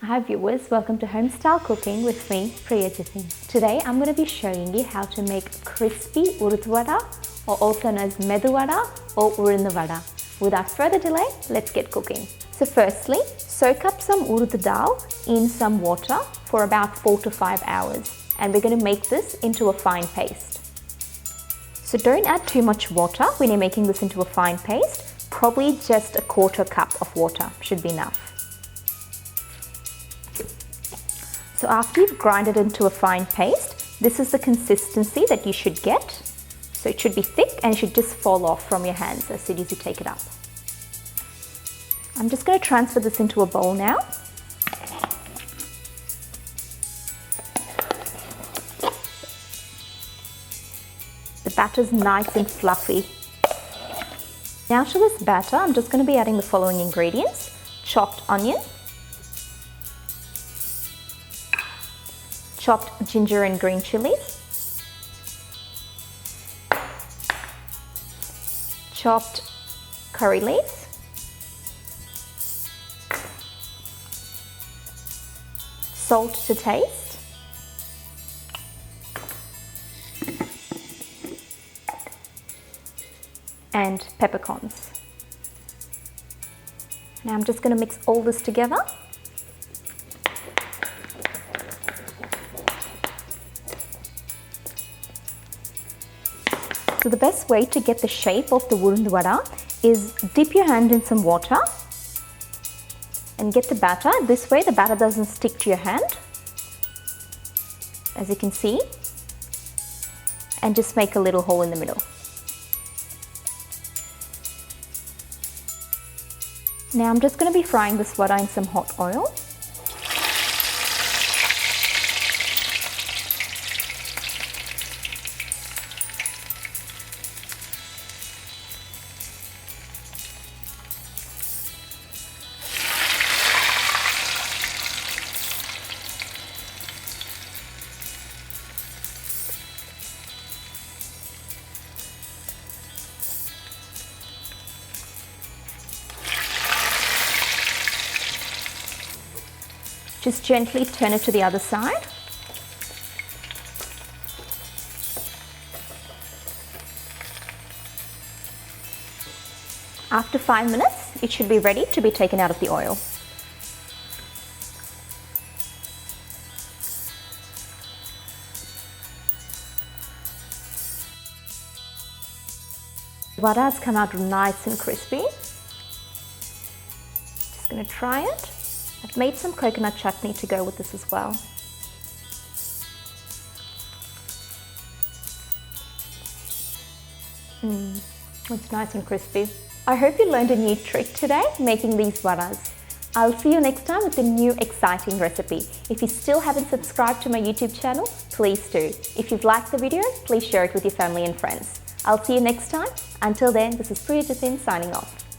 Hi viewers, welcome to Homestyle Cooking with me, Priyajithin. Today I'm going to be showing you how to make crispy Urd Vada, or also known as Medu Vada or Uzhunnu Vada. Without further delay, let's get cooking. So firstly, soak up some urd dal in some water for about 4 to 5 hours, and we're going to make this into a fine paste. So don't add too much water when you're making this into a fine paste. Probably just a 1/4 cup of water should be enough. So after you've grinded it into a fine paste, this is the consistency that you should get. So it should be thick and it should just fall off from your hands as soon as you take it up. I'm just going to transfer this into a bowl now. The batter's nice and fluffy. Now to this batter, I'm just going to be adding the following ingredients: chopped onion, chopped ginger and green chilies, chopped curry leaves, salt to taste, and peppercorns. Now I'm just going to mix all this together. So the best way to get the shape of the Uzhunnu Vada is dip your hand in some water and get the batter. This way the batter doesn't stick to your hand, as you can see, and just make a little hole in the middle. Now I'm just going to be frying this vada in some hot oil. Just gently turn it to the other side. After 5 minutes, it should be ready to be taken out of the oil. The vada has come out nice and crispy. Just going to try it. I've made some coconut chutney to go with this as well. It's nice and crispy. I hope you learned a new trick today making these vadas. I'll see you next time with a new exciting recipe. If you still haven't subscribed to my YouTube channel, please do. If you've liked the video, please share it with your family and friends. I'll see you next time. Until then, this is Priyajithin signing off.